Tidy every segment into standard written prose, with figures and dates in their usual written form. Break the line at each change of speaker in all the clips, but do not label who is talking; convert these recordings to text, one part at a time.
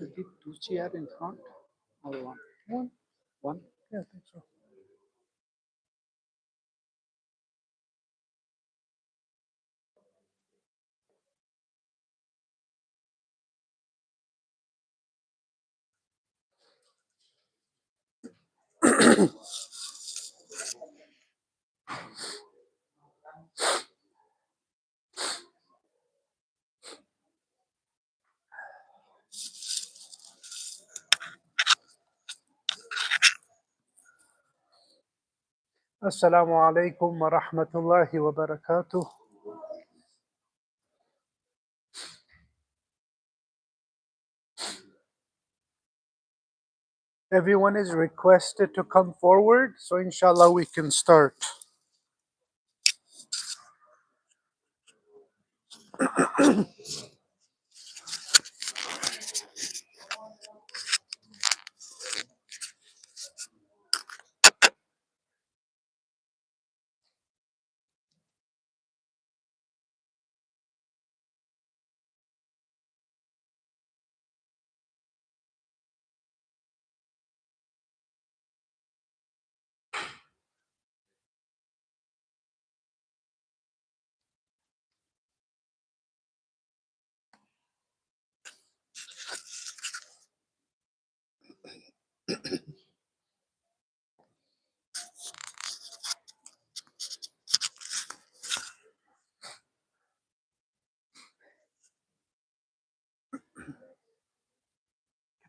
Is it two chair in front or one? One. One? Yeah, I think so. Assalamu alaikum wa rahmatullahi wa barakatuh. Everyone is requested to come forward, so inshallah we can start.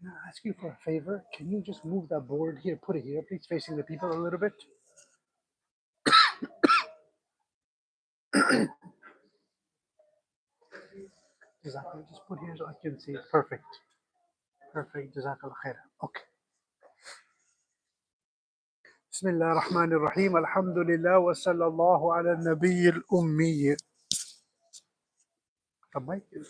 Can I ask you for a favor? Can you just move that board here, put it here, please, facing the people a little bit? Jazakallah, just put here so I can see it. Perfect. Perfect. Jazakallah khair. Okay. بسم الله الرحمن الرحيم الحمد لله وصلى الله على النبي الأمي. طب ما يك-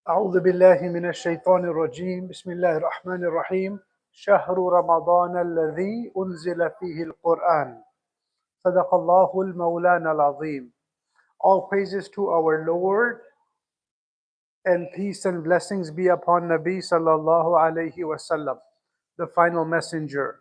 أعوذ بالله من الشيطان الرجيم بسم الله الرحمن الرحيم شهر رمضان الذي أنزل فيه القرآن صدق الله المولانا العظيم. All praises to our Lord and peace and blessings be upon Nabi sallallahu alayhi wasallam, the final messenger.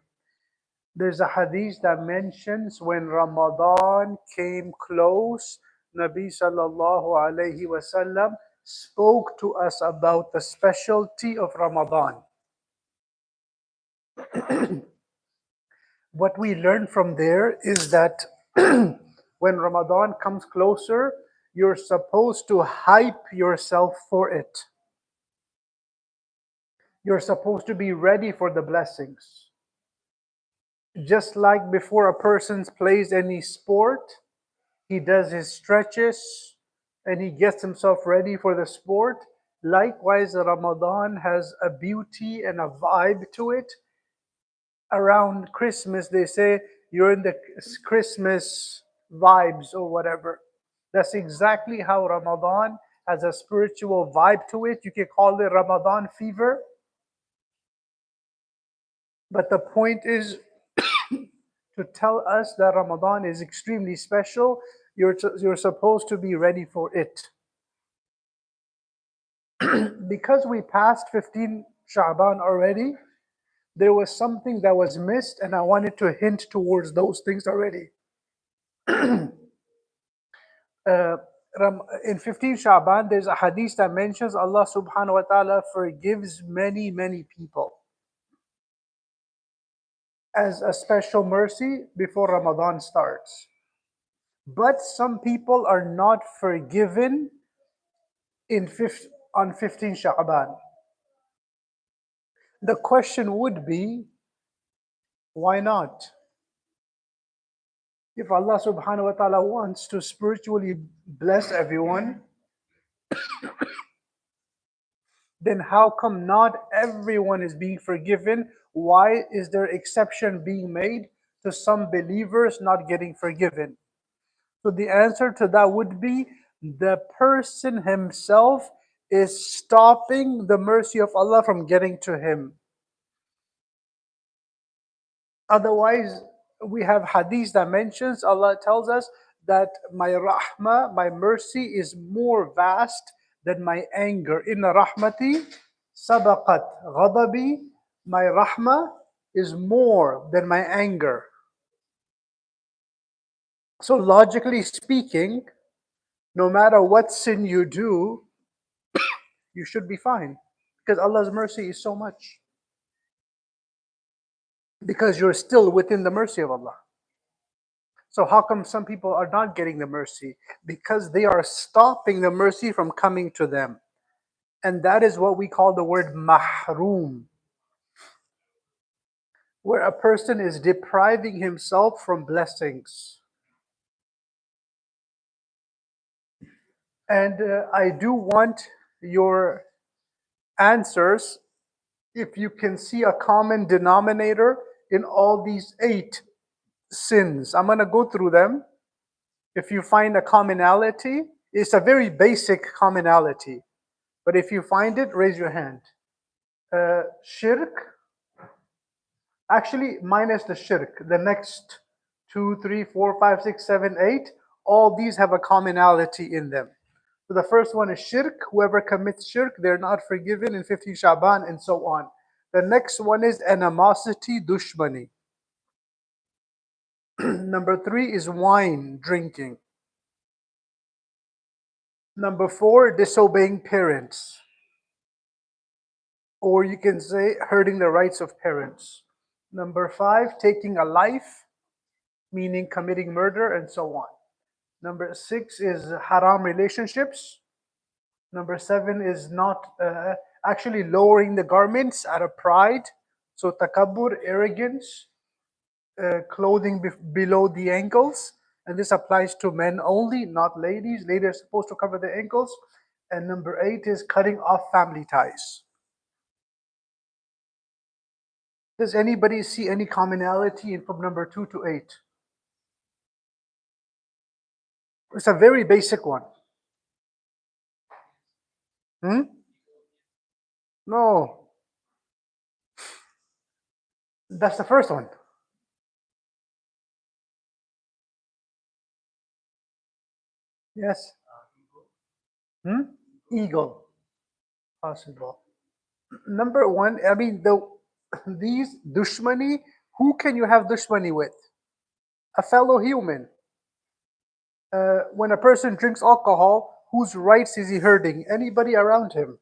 There's a hadith that mentions when Ramadan came close, Nabi sallallahu alayhi wasallam spoke to us about the specialty of Ramadan. What we learn from there is that when Ramadan comes closer, you're supposed to hype yourself for it. You're supposed to be ready for the blessings. Just like before a person plays any sport, he does his stretches and he gets himself ready for the sport. Likewise, Ramadan has a beauty and a vibe to it. Around Christmas, they say you're in the Christmas vibes or whatever. That's exactly how Ramadan has a spiritual vibe to it. You can call it Ramadan fever. But the point is to tell us that Ramadan is extremely special. You're supposed to be ready for it. Because we passed 15 Sha'ban already, there was something that was missed, and I wanted to hint towards those things already. In 15 Sha'ban, there's a hadith that mentions Allah subhanahu wa ta'ala forgives many, many people as a special mercy before Ramadan starts. But some people are not forgiven on 15 Sha'ban. The question would be, why not? If Allah subhanahu wa ta'ala wants to spiritually bless everyone, then how come not everyone is being forgiven? Why is there exception being made to some believers not getting forgiven? So the answer to that would be the person himself is stopping the mercy of Allah from getting to him. Otherwise, We have hadith that mentions, Allah tells us that my rahmah, my mercy is more vast than my anger. Inna rahmati sabaqat ghadabi. My rahmah is more than my anger. So logically speaking, no matter what sin you do, you should be fine. Because Allah's mercy is so much. Because you're still within the mercy of Allah. So how come some people are not getting the mercy? Because they are stopping the mercy from coming to them. And that is what we call the word mahroom, where a person is depriving himself from blessings. And I do want your answers if you can see a common denominator in all these 8 sins. I'm going to go through them. If you find a commonality, it's a very basic commonality. But if you find it, raise your hand. Shirk, actually minus the shirk, the next 2, 3, 4, 5, 6, 7, 8, all these have a commonality in them. So the first one is shirk. Whoever commits shirk, they're not forgiven in 15 Shaban and so on. The next one is animosity, dushmani. Number 3 is wine, drinking. Number 4, disobeying parents. Or you can say hurting the rights of parents. Number 5, taking a life, meaning committing murder and so on. Number 6 is haram relationships. Number 7 is not actually lowering the garments out of pride. So takabbur, arrogance, clothing below the ankles. And this applies to men only, not ladies. Ladies are supposed to cover their ankles. And number 8 is cutting off family ties. Does anybody see any commonality from number 2 to 8? It's a very basic one. No, that's the first one. Yes. Ego. Possible. Number 1, I mean, these dushmani, who can you have dushmani with? A fellow human. When a person drinks alcohol, whose rights is he hurting? Anybody around him.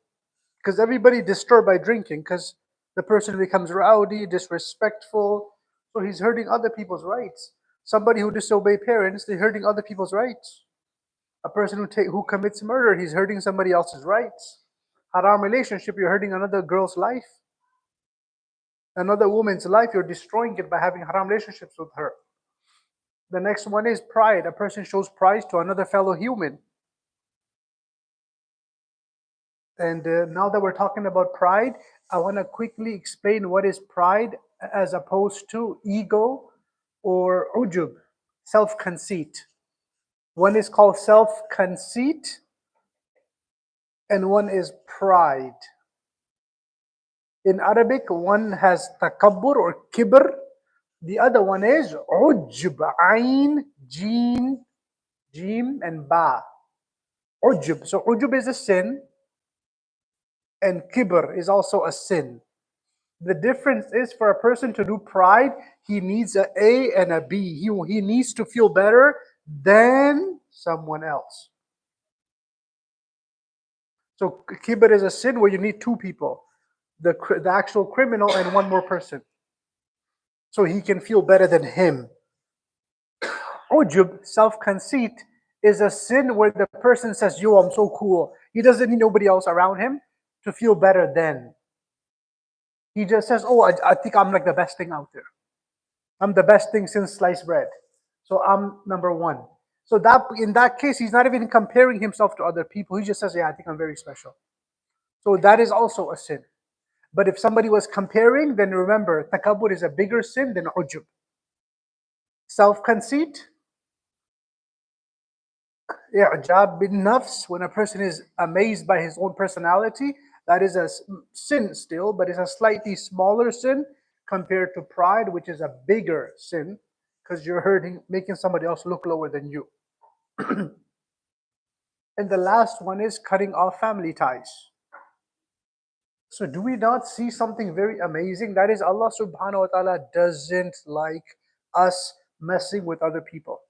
Because everybody disturbed by drinking, because the person becomes rowdy, disrespectful, so he's hurting other people's rights. Somebody who disobeys parents, they're hurting other people's rights. A person who commits murder, he's hurting somebody else's rights. Haram relationship, you're hurting another girl's life. Another woman's life, you're destroying it by having haram relationships with her. The next one is pride. A person shows pride to another fellow human. And now that we're talking about pride, I want to quickly explain what is pride as opposed to ego or ujub, self-conceit. One is called self-conceit and one is pride. In Arabic, one has takabbur or kibr. The other one is ujub, ayn, jeen, jim, and ba. Ujub. So ujub is a sin, and kibr is also a sin. The difference is for a person to do pride, he needs an A and a B. He needs to feel better than someone else. So kibr is a sin where you need 2 people, the actual criminal and 1 more person, so he can feel better than him. Ujub, self-conceit, is a sin where the person says, yo, I'm so cool. He doesn't need nobody else around him to feel better than. He just says, oh, I think I'm like the best thing out there. I'm the best thing since sliced bread. So I'm number 1. So that in that case, he's not even comparing himself to other people. He just says, yeah, I think I'm very special. So that is also a sin. But if somebody was comparing, then remember, takabbur is a bigger sin than ujub. Self-conceit, i'jab bin nafs, when a person is amazed by his own personality, that is a sin still, but it's a slightly smaller sin compared to pride, which is a bigger sin. because you're hurting, making somebody else look lower than you. And the last one is cutting off family ties. So do we not see something very amazing? That is, Allah subhanahu wa ta'ala doesn't like us messing with other people.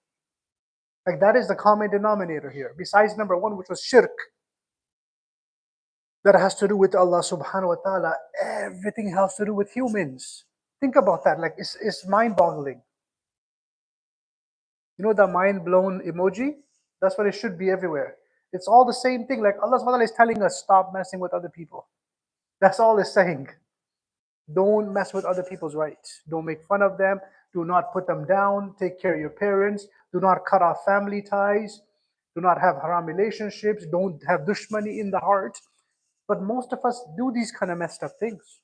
Like, that is the common denominator here. Besides number one, which was shirk, that has to do with Allah subhanahu wa ta'ala. Everything has to do with humans. Think about that. Like, it's mind-boggling. You know the mind-blown emoji? That's what it should be everywhere. It's all the same thing. Like, Allah subhanahu wa ta'ala is telling us, stop messing with other people. That's all it's saying. Don't mess with other people's rights. Don't make fun of them. Do not put them down. Take care of your parents. Do not cut off family ties. Do not have haram relationships. Don't have dushmani in the heart. But most of us do these kind of messed up things.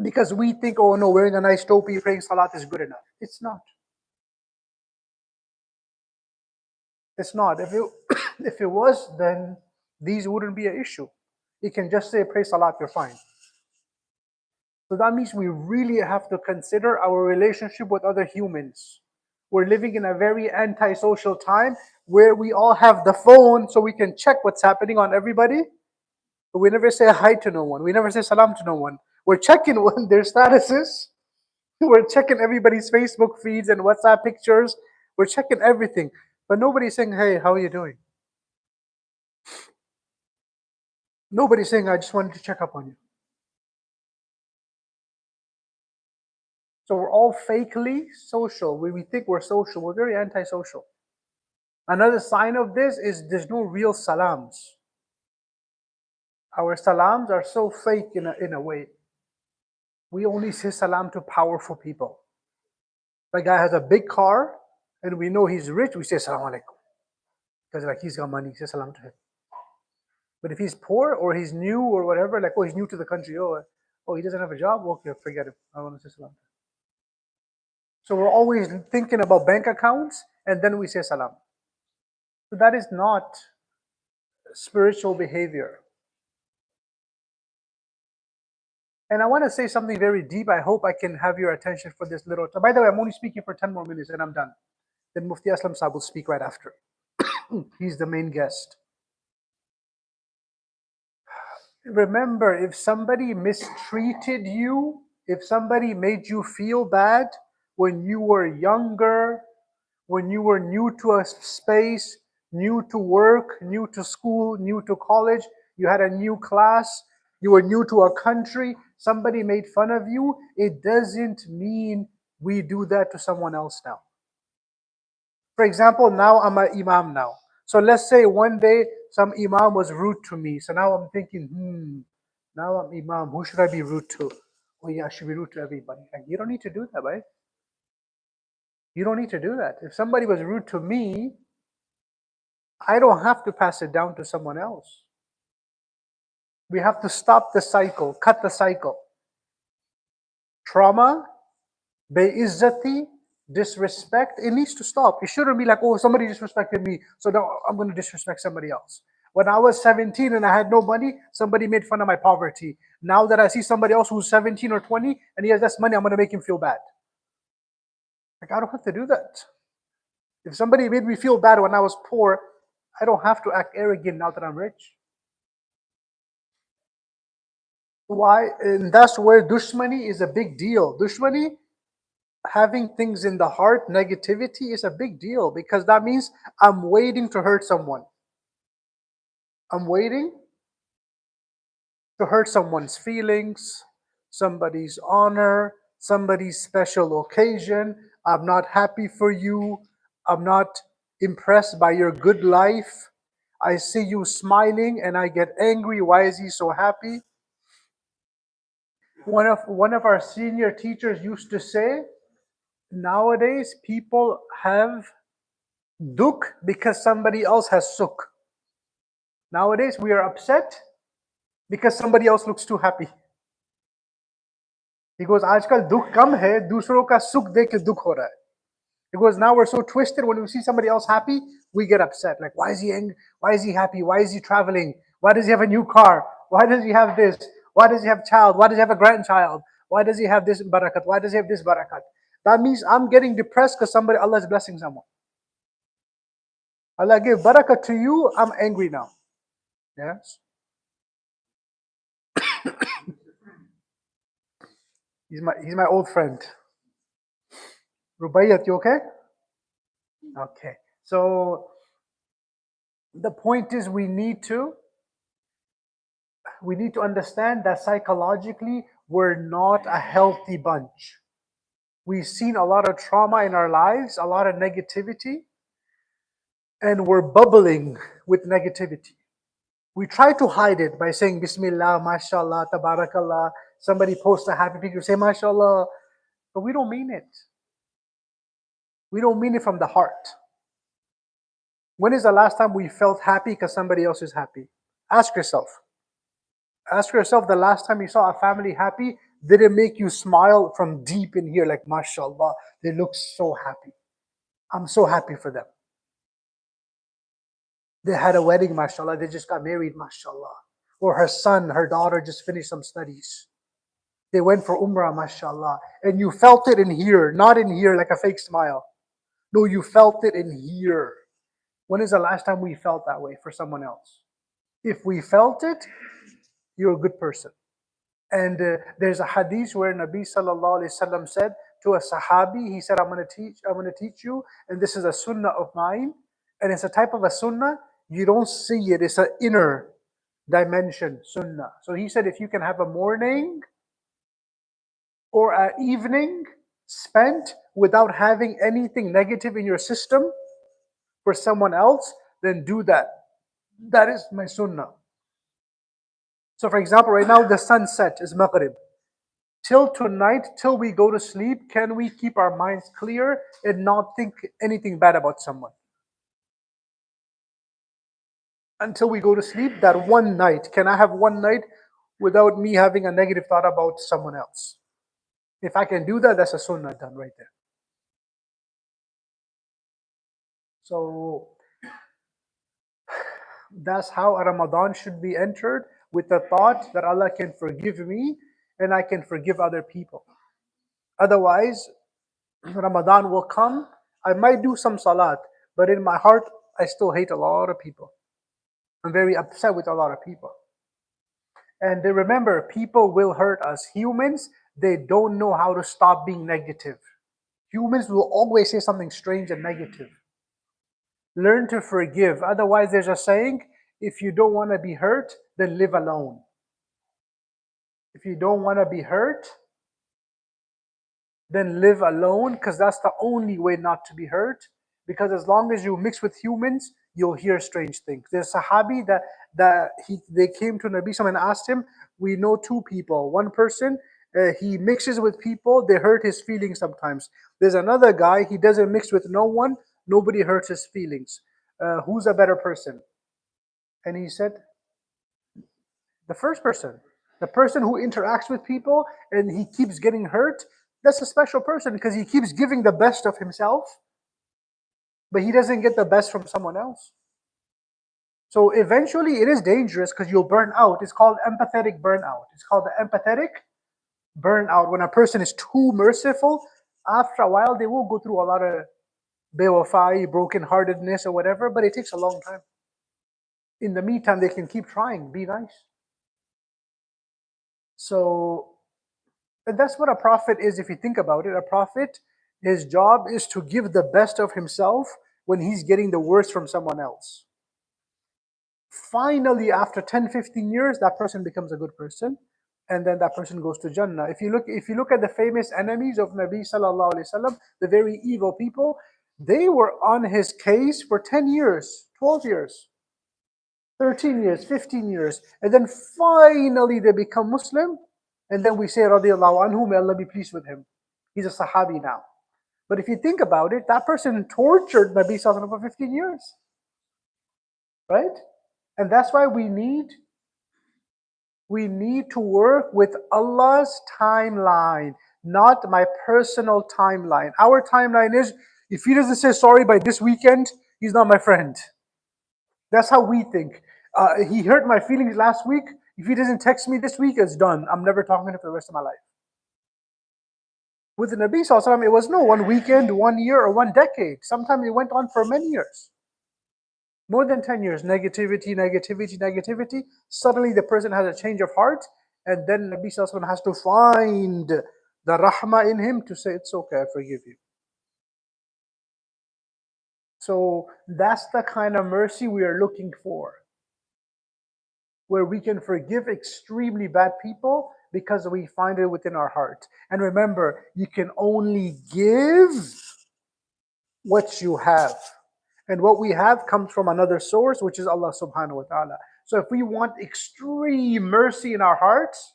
Because we think, oh no, wearing a nice topi, praying salat is good enough. It's not. It's not. If it was, then these wouldn't be an issue. You can just say, pray salat, you're fine. So that means we really have to consider our relationship with other humans. We're living in a very antisocial time where we all have the phone so we can check what's happening on everybody. But we never say hi to no one. We never say salam to no one. We're checking their statuses. We're checking everybody's Facebook feeds and WhatsApp pictures. We're checking everything. But nobody's saying, hey, how are you doing? Nobody's saying, I just wanted to check up on you. So we're all fakely social. When we think we're social, we're very antisocial. Another sign of this is there's no real salams. Our salams are so fake in a way. We only say salam to powerful people. The guy has a big car, and we know he's rich, we say salam alaikum. Because like he's got money, say salam to him. But if he's poor or he's new or whatever, like, oh, he's new to the country, oh, he doesn't have a job, okay, forget it. I want to say salam. So we're always thinking about bank accounts, and then we say salam. So that is not spiritual behavior. And I want to say something very deep. I hope I can have your attention for this little time. By the way, I'm only speaking for 10 more minutes and I'm done. Then Mufti Aslam Sahib will speak right after. He's the main guest. Remember, if somebody mistreated you, if somebody made you feel bad when you were younger, when you were new to a space, new to work, new to school, new to college, you had a new class, you were new to a country, somebody made fun of you, it doesn't mean we do that to someone else now. For example, now I'm an imam now. So let's say one day some imam was rude to me. So now I'm thinking, now I'm imam, who should I be rude to? Oh yeah, I should be rude to everybody. Like, you don't need to do that, right? You don't need to do that. If somebody was rude to me, I don't have to pass it down to someone else. We have to stop the cycle, cut the cycle. Trauma, izzati, disrespect, it needs to stop. It shouldn't be like, oh, somebody disrespected me, so now I'm going to disrespect somebody else. When I was 17 and I had no money, somebody made fun of my poverty. Now that I see somebody else who's 17 or 20 and he has less money, I'm going to make him feel bad. Like, I don't have to do that. If somebody made me feel bad when I was poor, I don't have to act arrogant now that I'm rich. Why? And that's where dushmani is a big deal. Dushmani, having things in the heart, negativity, is a big deal because that means I'm waiting to hurt someone. I'm waiting to hurt someone's feelings, somebody's honor, somebody's special occasion. I'm not happy for you. I'm not impressed by your good life. I see you smiling and I get angry. Why is he so happy? One of our senior teachers used to say, nowadays people have duk because somebody else has suk. Nowadays we are upset because somebody else looks too happy. He goes, आजकल दुख कम है, दूसरों का सुख देख के दुख हो रहा है. Because now we're so twisted, when we see somebody else happy, we get upset. Like, why is he angry? Why is he happy? Why is he traveling? Why does he have a new car? Why does he have this? Why does he have a child? Why does he have a grandchild? Why does he have this barakat? Why does he have this barakat? That means I'm getting depressed because Allah is blessing someone. Allah gave barakah to you, I'm angry now. Yes? He's my old friend. Rubaiyat, you okay? Okay. So the point is we need to understand that psychologically we're not a healthy bunch. We've seen a lot of trauma in our lives, a lot of negativity, and we're bubbling with negativity. We try to hide it by saying Bismillah, MashaAllah, Tabarakallah. Somebody posts a happy picture, say MashaAllah, but we don't mean it. We don't mean it from the heart. When is the last time we felt happy because somebody else is happy? Ask yourself. Ask yourself the last time you saw a family happy, did it make you smile from deep in here like, MashaAllah, they look so happy. I'm so happy for them. They had a wedding, MashaAllah, they just got married, MashaAllah. Or her daughter just finished some studies. They went for Umrah, MashaAllah. And you felt it in here, not in here like a fake smile. No, you felt it in here. When is the last time we felt that way for someone else? If we felt it, you're a good person. And there's a hadith where Nabi sallallahu alaihi wasallam said to a sahabi, he said, I'm going to teach you, and this is a sunnah of mine, and it's a type of a sunnah, you don't see it, it's an inner dimension sunnah. So he said, if you can have a morning or an evening spent without having anything negative in your system for someone else, then do that. That is my sunnah. So for example, right now the sunset is Maghrib. Till tonight, till we go to sleep, can we keep our minds clear and not think anything bad about someone? Until we go to sleep, that one night, can I have one night without me having a negative thought about someone else? If I can do that, that's a sunnah done right there. So that's how Ramadan should be entered, with the thought that Allah can forgive me and I can forgive other people. Otherwise, Ramadan will come, I might do some salat, but in my heart, I still hate a lot of people. I'm very upset with a lot of people. And remember, people will hurt us. Humans, they don't know how to stop being negative. Humans will always say something strange and negative. Learn to forgive. Otherwise, there's a saying, if you don't want to be hurt, then live alone. If you don't want to be hurt, then live alone, because that's the only way not to be hurt. Because as long as you mix with humans, you'll hear strange things. There's a Sahabi they came to Nabi Sallallahu and asked him, we know two people. One person, he mixes with people, they hurt his feelings sometimes. There's another guy, he doesn't mix with no one, nobody hurts his feelings. Who's a better person? And he said, the first person. The person who interacts with people and he keeps getting hurt, that's a special person because he keeps giving the best of himself, but he doesn't get the best from someone else. So eventually it is dangerous because you'll burn out. It's called empathetic burnout. It's called the empathetic burnout. When a person is too merciful, after a while they will go through a lot of bewafai, brokenheartedness or whatever, but it takes a long time. In the meantime, they can keep trying, be nice. So and that's what a prophet is, if you think about it. A prophet, his job is to give the best of himself when he's getting the worst from someone else. Finally, after 10, 15 years, that person becomes a good person, and then that person goes to Jannah. If you look at the famous enemies of Nabi Sallallahu Alaihi Wasallam, the very evil people, they were on his case for 10 years, 12 years, 13 years, 15 years, and then finally they become Muslim. And then we say, radiallahu anhu, may Allah be pleased with him. He's a Sahabi now. But if you think about it, that person tortured Nabi Sallallahu for 15 years. Right? And that's why we need to work with Allah's timeline, not my personal timeline. Our timeline is, if he doesn't say sorry by this weekend, he's not my friend. That's how we think. He hurt my feelings last week. If he doesn't text me this week, it's done. I'm never talking to him for the rest of my life. With the Nabi Sallallahu Alaihi Wasallam, it was no one weekend, 1 year, or 1 decade. Sometimes it went on for many years. More than 10 years. Negativity, negativity, negativity. Suddenly the person has a change of heart, and then Nabi Sallallahu Alaihi Wasallam has to find the rahmah in him to say, it's okay, I forgive you. So that's the kind of mercy we are looking for, where we can forgive extremely bad people because we find it within our heart. And remember, you can only give what you have. And what we have comes from another source, which is Allah subhanahu wa ta'ala. So if we want extreme mercy in our hearts,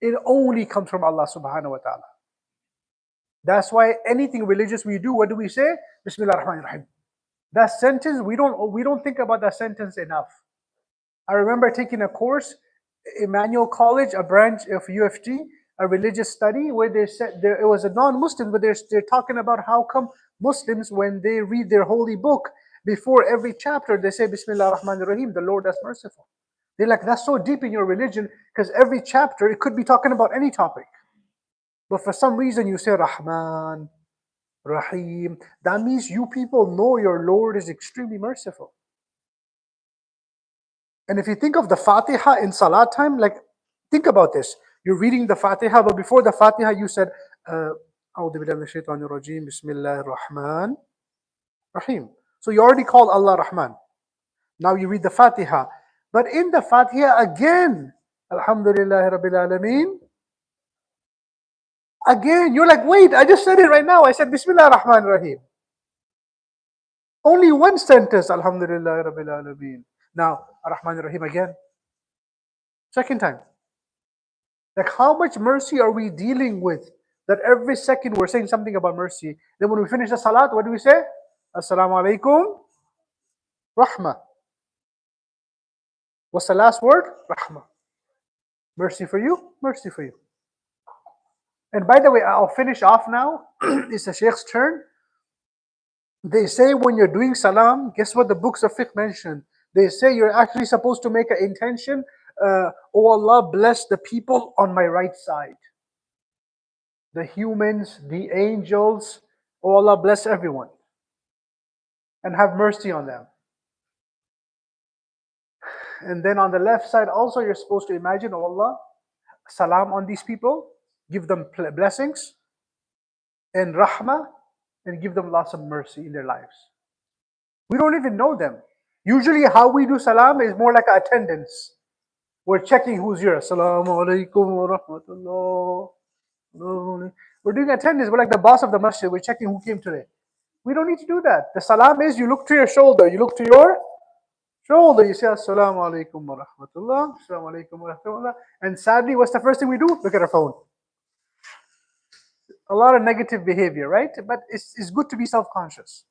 it only comes from Allah subhanahu wa ta'ala. That's why anything religious we do, what do we say? Bismillah ar-Rahman ar-Rahim. That sentence, we don't think about that sentence enough. I remember taking a course, Emmanuel College, a branch of UFT, a religious study, where they said it was a non-Muslim, but they're talking about how come Muslims, when they read their holy book, before every chapter, they say Bismillah ar-Rahman ar-Rahim, the Lord that's merciful. They're like, that's so deep in your religion, because every chapter, it could be talking about any topic. But for some reason, you say Rahman, Rahim. That means you people know your Lord is extremely merciful. And if you think of the Fatiha in Salat time, like, think about this. You're reading the Fatiha, but before the Fatiha, you said, A'udhu billahi minash shaitanir rajeem, Bismillahir Rahman Rahim. So you already called Allah Rahman. Now you read the Fatiha. But in the Fatiha again, Alhamdulillahi Rabbil Alameen. Again, you're like, wait, I just said it right now. I said Bismillah Rahman Rahim. Only one sentence, Alhamdulillah Rabbil Alameen. Now, Rahman Rahim again. Second time. Like, how much mercy are we dealing with? That every second we're saying something about mercy. Then when we finish the salat, what do we say? Assalamu alaikum, rahmah. What's the last word? Rahmah. Mercy for you, mercy for you. And by the way, I'll finish off now. It's the Sheikh's turn. They say when you're doing salam, guess what the books of fiqh mention? They say you're actually supposed to make an intention, oh Allah, bless the people on my right side. The humans, the angels, oh Allah, bless everyone. And have mercy on them. And then on the left side also, you're supposed to imagine, oh Allah, salam on these people, give them blessings, and rahmah, and give them lots of mercy in their lives. We don't even know them. Usually how we do salam is more like attendance. We're checking who's here. Assalamu alaikum wa rahmatullah. We're doing attendance. We're like the boss of the masjid. We're checking who came today. We don't need to do that. The salam is you look to your shoulder. You look to your shoulder. You say Assalamu alaikum wa rahmatullah. Assalamu alaikum wa rahmatullah. And sadly, what's the first thing we do? Look at our phone. A lot of negative behavior, right? But it's good to be self-conscious.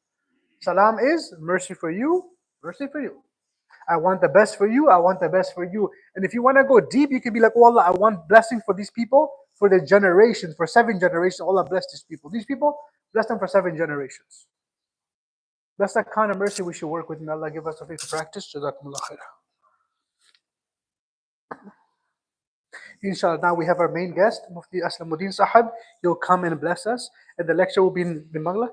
Salam is mercy for you, mercy for you. I want the best for you, I want the best for you. And if you want to go deep, you can be like, oh Allah, I want blessing for these people, for the generations, for 7 generations. Allah bless these people. These people, bless them for 7 generations. That's the kind of mercy we should work with. May Allah give us a faith to practice. Jazakumullah khairah. Inshallah, now we have our main guest, Mufti Aslamuddin Sahab. He'll come and bless us. And the lecture will be in Bangla?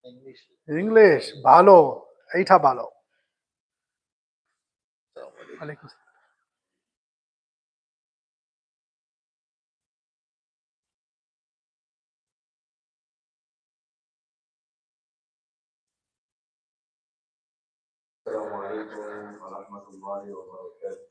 English. English. Balo. Aita balo. Alaikum. السلام عليكم ورحمة الله وبركاته.